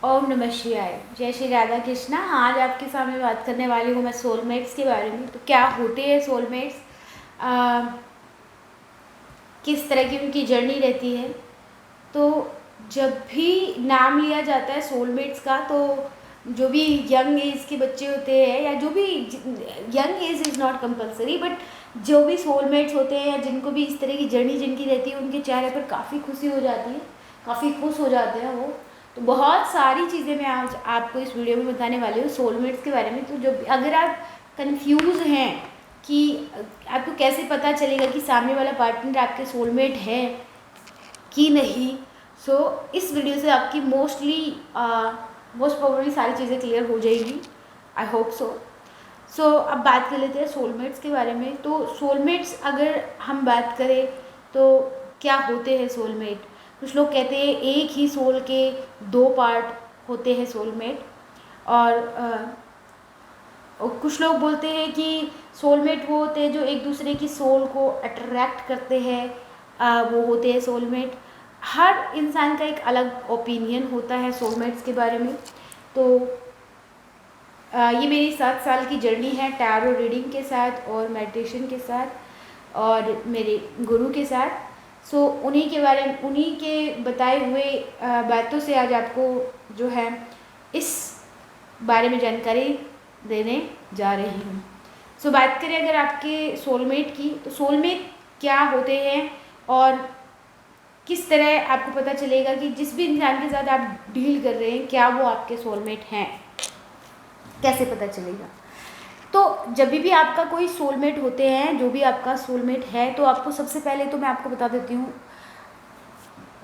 ओम नमः शिवाय। जय श्री राधा कृष्णा। आज आपके सामने बात करने वाली हूँ मैं सोलमेट्स के बारे में। तो क्या होते हैं सोलमेट्स, किस तरह की उनकी जर्नी रहती है। तो जब भी नाम लिया जाता है सोलमेट्स का, तो जो भी यंग एज के बच्चे होते हैं या जो भी young age is not compulsory, but जो भी सोलमेट्स होते हैं या जिनको भी इस तरह की जर्नी जिनकी रहती है, उनके चेहरे पर काफ़ी खुशी हो जाती है, काफ़ी खुश हो जाते हैं वो। तो बहुत सारी चीज़ें मैं आज आपको इस वीडियो में बताने वाली हूँ सोलमेट्स के बारे में। तो जब अगर आप कंफ्यूज हैं कि आपको कैसे पता चलेगा कि सामने वाला पार्टनर आपके सोलमेट है कि नहीं, सो इस वीडियो से आपकी मोस्ट प्रोबेबली सारी चीज़ें क्लियर हो जाएगी। आई होप सो अब बात कर लेते हैं सोलमेट्स के बारे में। तो सोलमेट्स अगर हम बात करें तो क्या होते हैं सोलमेट। कुछ लोग कहते हैं एक ही सोल के दो पार्ट होते हैं सोलमेट, और कुछ लोग बोलते हैं कि सोलमेट वो होते हैं जो एक दूसरे की सोल को अट्रैक्ट करते हैं, वो होते हैं सोलमेट। हर इंसान का एक अलग ओपिनियन होता है सोलमेट्स के बारे में। तो ये मेरी 7 साल की जर्नी है टैरो रीडिंग के साथ और मेडिटेशन के साथ और मेरे गुरु के साथ। सो उन्हीं के बारे में, उन्हीं के बताए हुए बातों से आज आपको जो है इस बारे में जानकारी देने जा रही हूँ। सो बात करें अगर आपके सोलमेट की, तो सोलमेट क्या होते हैं और किस तरह आपको पता चलेगा कि जिस भी इंसान के साथ आप डील कर रहे हैं क्या वो आपके सोलमेट हैं, कैसे पता चलेगा। तो जब भी आपका कोई सोलमेट होते हैं, जो भी आपका सोलमेट है, तो आपको सबसे पहले तो मैं आपको बता देती हूँ,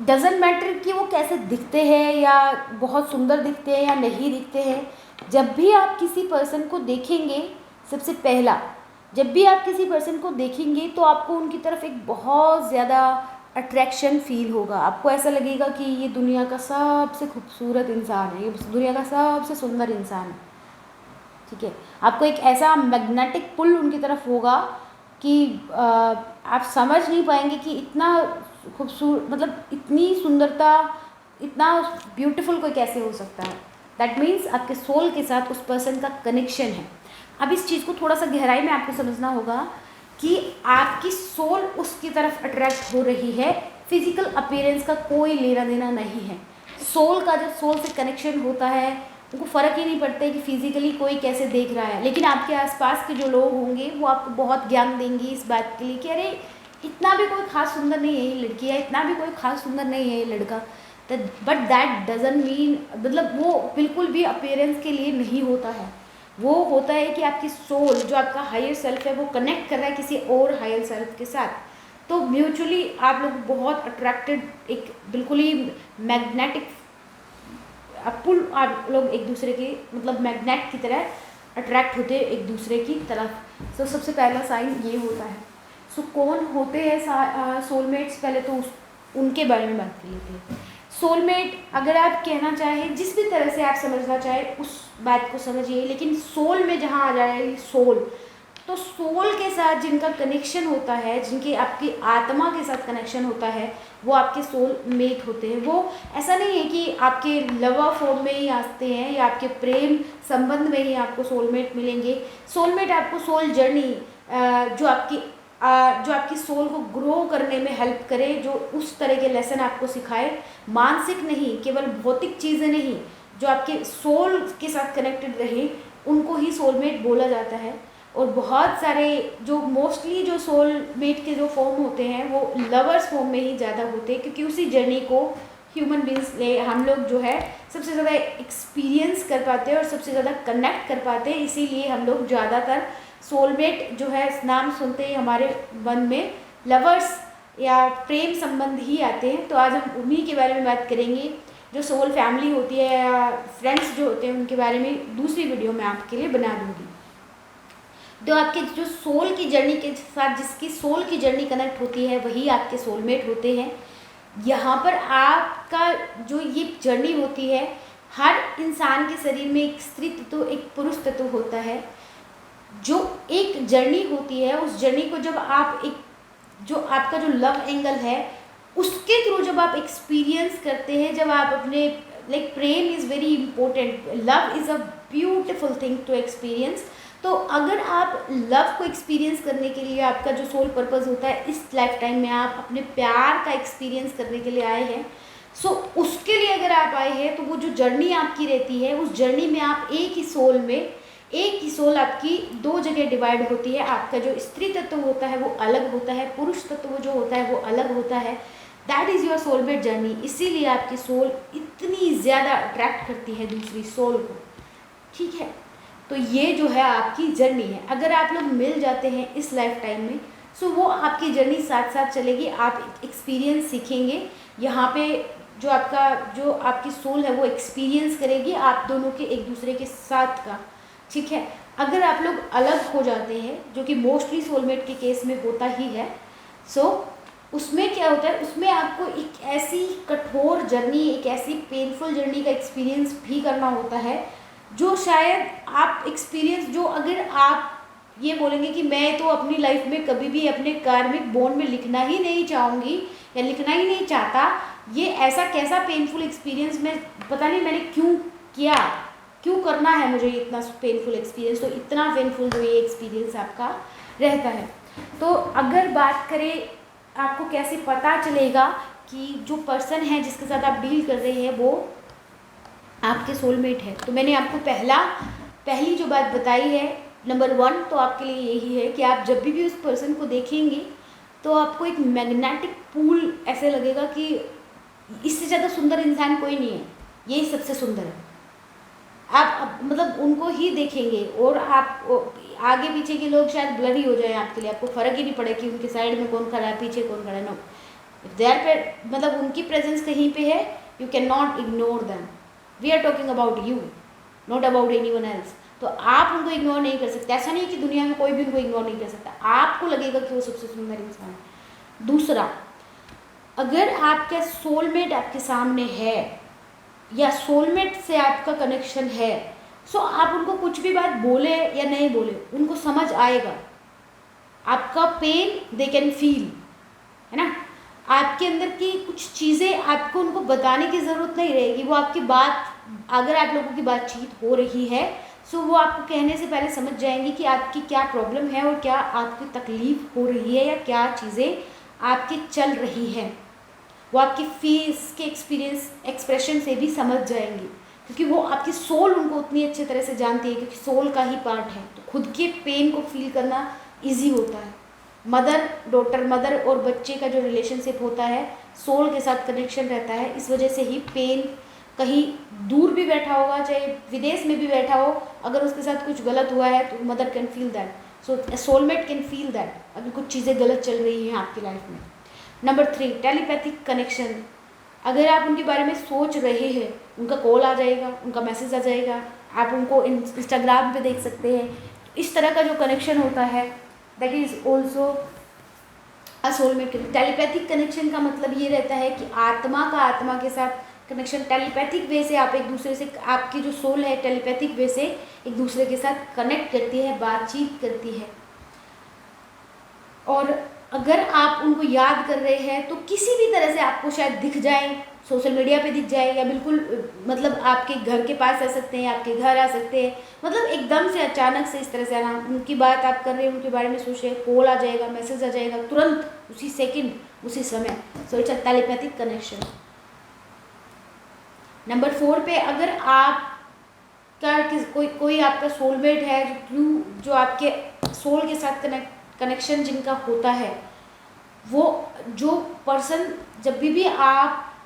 डजेंट मैटर कि वो कैसे दिखते हैं या बहुत सुंदर दिखते हैं या नहीं दिखते हैं। जब भी आप किसी पर्सन को देखेंगे, सबसे पहला जब भी आप किसी पर्सन को देखेंगे तो आपको उनकी तरफ एक बहुत ज़्यादा अट्रैक्शन फील होगा। आपको ऐसा लगेगा कि ये दुनिया का सबसे खूबसूरत इंसान है, ये दुनिया का सबसे सुंदर इंसान है। ठीक है, आपको एक ऐसा मैग्नेटिक पुल उनकी तरफ होगा कि आप समझ नहीं पाएंगे कि इतना खूबसूरत, मतलब इतनी सुंदरता, इतना ब्यूटीफुल कोई कैसे हो सकता है। दैट मीन्स आपके सोल के साथ उस पर्सन का कनेक्शन है। अब इस चीज़ को थोड़ा सा गहराई में आपको समझना होगा कि आपकी सोल उसकी तरफ अट्रैक्ट हो रही है, फिजिकल अपीयरेंस का कोई लेना देना नहीं है। सोल का जब सोल से कनेक्शन होता है, उनको फ़र्क ही नहीं पड़ता है कि फिजिकली कोई कैसे देख रहा है, लेकिन आपके आसपास के जो लोग होंगे वो आपको बहुत ज्ञान देंगे इस बात के लिए कि अरे इतना भी कोई खास सुंदर नहीं है ये लड़की, है इतना भी कोई खास सुंदर नहीं है ये लड़का। बट दैट डजंट मीन, मतलब वो बिल्कुल भी अपीयरेंस के लिए नहीं होता है। वो होता है कि आपकी सोल, जो आपका हायर सेल्फ है, वो कनेक्ट कर रहा है किसी और हायर सेल्फ के साथ। तो म्यूचुअली आप लोग बहुत अट्रैक्टेड, एक बिल्कुल ही मैग्नेटिक पुल, आप लोग एक दूसरे के, मतलब मैग्नेट की तरह अट्रैक्ट होते हैं एक दूसरे की तरफ। सबसे पहला साइन ये होता है। कौन होते हैं सोलमेट्स, पहले तो उनके बारे में बात कर लेते हैं। सोलमेट अगर आप कहना चाहें, जिस भी तरह से आप समझना चाहें उस बात को समझिए, लेकिन सोल में जहाँ आ जाए सोल, तो सोल के साथ जिनका कनेक्शन होता है, जिनकी आपकी आत्मा के साथ कनेक्शन होता है, वो आपके सोल मेट होते हैं। वो ऐसा नहीं है कि आपके लवर फॉर्म में ही आते हैं या आपके प्रेम संबंध में ही आपको सोलमेट मिलेंगे। सोलमेट आपको सोल जर्नी, जो आपकी सोल को ग्रो करने में हेल्प करे, जो उस तरह के लेसन आपको सिखाए, मानसिक नहीं, केवल भौतिक चीज़ें नहीं, जो आपके सोल के साथ कनेक्टेड रहे, उनको ही सोलमेट बोला जाता है। और बहुत सारे जो मोस्टली जो सोलमेट के जो फॉर्म होते हैं वो लवर्स फॉर्म में ही ज़्यादा होते हैं, क्योंकि उसी जर्नी को ह्यूमन बींग्स हम लोग जो है सबसे ज़्यादा एक्सपीरियंस कर पाते हैं और सबसे ज़्यादा कनेक्ट कर पाते हैं। इसीलिए हम लोग ज़्यादातर सोलमेट जो है नाम सुनते ही हमारे मन में लवर्स या प्रेम संबंध ही आते हैं। तो आज हम उन्हीं के बारे में बात करेंगे। जो सोल फैमिली होती है या फ्रेंड्स जो होते हैं उनके बारे में दूसरी वीडियो मैं आपके लिए बना दूँगी। तो आपके जो सोल की जर्नी के साथ जिसकी सोल की जर्नी कनेक्ट होती है वही आपके सोलमेट होते हैं। यहाँ पर आपका जो ये जर्नी होती है, हर इंसान के शरीर में एक स्त्री तत्व, एक पुरुष तत्व होता है। जो एक जर्नी होती है, उस जर्नी को जब आप एक, जो आपका जो लव एंगल है उसके थ्रू जब आप एक्सपीरियंस करते हैं, जब आप अपने लाइक प्रेम is very important, love is a beautiful thing to experience. तो अगर आप लव को एक्सपीरियंस करने के लिए, आपका जो सोल पर्पस होता है इस लाइफ टाइम में, आप अपने प्यार का एक्सपीरियंस करने के लिए आए हैं, सो उसके लिए अगर आप आए हैं तो वो जो जर्नी आपकी रहती है, उस जर्नी में आप एक ही सोल में, एक ही सोल आपकी दो जगह डिवाइड होती है। आपका जो स्त्री तत्व होता है वो अलग होता है, पुरुष तत्व जो होता है वो अलग होता है। That is your soulmate journey. इसीलिए आपकी सोल इतनी ज़्यादा अट्रैक्ट करती है दूसरी सोल को, ठीक है। तो ये जो है आपकी जर्नी है। अगर आप लोग मिल जाते हैं इस लाइफ टाइम में, सो वो आपकी जर्नी साथ साथ चलेगी, आप एक्सपीरियंस सीखेंगे यहाँ पे। जो आपकी सोल है वो एक्सपीरियंस करेगी आप दोनों के एक दूसरे के साथ का, ठीक है। अगर आप लोग अलग हो जाते हैं, जो कि मोस्टली सोलमेट के केस में होता ही है, सो उसमें क्या होता है, उसमें आपको एक ऐसी कठोर जर्नी, एक ऐसी पेनफुल जर्नी का एक्सपीरियंस भी करना होता है, जो शायद आप एक्सपीरियंस, जो अगर आप ये बोलेंगे कि मैं तो अपनी लाइफ में कभी भी अपने कार्मिक बॉन्ड में लिखना ही नहीं चाहूँगी या लिखना ही नहीं चाहता, ये ऐसा कैसा पेनफुल एक्सपीरियंस, मैं पता नहीं मैंने क्यों किया, क्यों करना है मुझे इतना पेनफुल एक्सपीरियंस। तो इतना पेनफुल जो ये एक्सपीरियंस आपका रहता है। तो अगर बात करें आपको कैसे पता चलेगा कि जो पर्सन है जिसके साथ आप डील कर रहे हैं वो आपके सोलमेट है, तो मैंने आपको पहली जो बात बताई है, नंबर 1 तो आपके लिए यही है कि आप जब भी उस पर्सन को देखेंगे तो आपको एक मैग्नेटिक पुल ऐसे लगेगा कि इससे ज़्यादा सुंदर इंसान कोई नहीं है, यही सबसे सुंदर है। आप मतलब उनको ही देखेंगे और आप आगे पीछे के लोग शायद ब्लरी हो जाए आपके लिए, आपको फ़र्क ही नहीं पड़े कि उनके साइड में कौन खड़ा है, पीछे कौन खड़ा है। नो, इफ दे आर पे मतलब उनकी प्रेजेंस कहीं पे है, you can not ignore them. We are talking about you, not about any one else. तो आप उनको इग्नोर नहीं कर सकते। ऐसा नहीं है कि दुनिया में कोई भी उनको इग्नोर नहीं कर सकता, आपको लगेगा कि वो सबसे सुंदर इंसान है। दूसरा, अगर आपका सोलमेट आपके सामने है या सोलमेट से आपका कनेक्शन है, सो आप उनको कुछ भी बात बोले या नहीं बोले, उनको समझ आएगा। आपका पेन दे कैन फील, है ना। आपके अंदर की कुछ चीज़ें आपको उनको बताने की ज़रूरत नहीं रहेगी, वो आपकी बात, अगर आप लोगों की बातचीत हो रही है, सो वो आपको कहने से पहले समझ जाएंगी कि आपकी क्या प्रॉब्लम है और क्या आपकी तकलीफ़ हो रही है या क्या चीज़ें आपकी चल रही है। वो आपकी फेस के एक्सप्रेशन से भी समझ जाएंगी, क्योंकि वो आपकी सोल उनको उतनी अच्छी तरह से जानती है, क्योंकि सोल का ही पार्ट है। तो खुद के पेन को फील करना ईजी होता है। मदर डॉटर, मदर और बच्चे का जो रिलेशनशिप होता है, सोल के साथ कनेक्शन रहता है। इस वजह से ही पेन कहीं दूर भी बैठा होगा, चाहे विदेश में भी बैठा हो, अगर उसके साथ कुछ गलत हुआ है तो mother can feel that, so soulmate can feel that, अगर कुछ चीज़ें गलत चल रही हैं आपकी लाइफ में। Number 3, telepathic connection. अगर आप उनके बारे में सोच रहे हैं, उनका कॉल आ जाएगा, उनका मैसेज आ जाएगा, आप उनको इंस्टाग्राम पे देख सकते हैं। इस तरह का जो कनेक्शन होता है, that is also a soulmate. Telepathic connection का मतलब ये रहता है कि आत्मा का आत्मा के साथ कनेक्शन, टेलीपैथिक वे से आप एक दूसरे से, आपकी जो सोल है टेलीपैथिक वे से एक दूसरे के साथ कनेक्ट करती है, बातचीत करती है। और अगर आप उनको याद कर रहे हैं तो किसी भी तरह से आपको शायद दिख जाए, सोशल मीडिया पे दिख जाए, या बिल्कुल मतलब आपके घर के पास आ सकते हैं, आपके घर आ सकते हैं, मतलब एकदम से अचानक से इस तरह से आना, उनकी बात आप कर रहे हैं, उनके बारे में सोच रहे हैं, कॉल आ जाएगा, मैसेज आ जाएगा तुरंत, उसी सेकंड, उसी समय। So it's a telepathic connection. Number 4 पे, अगर आप का कोई आपका सोलमेट है जो आपके सोल के साथ कनेक्शन जिनका होता है, वो जो पर्सन जब भी आप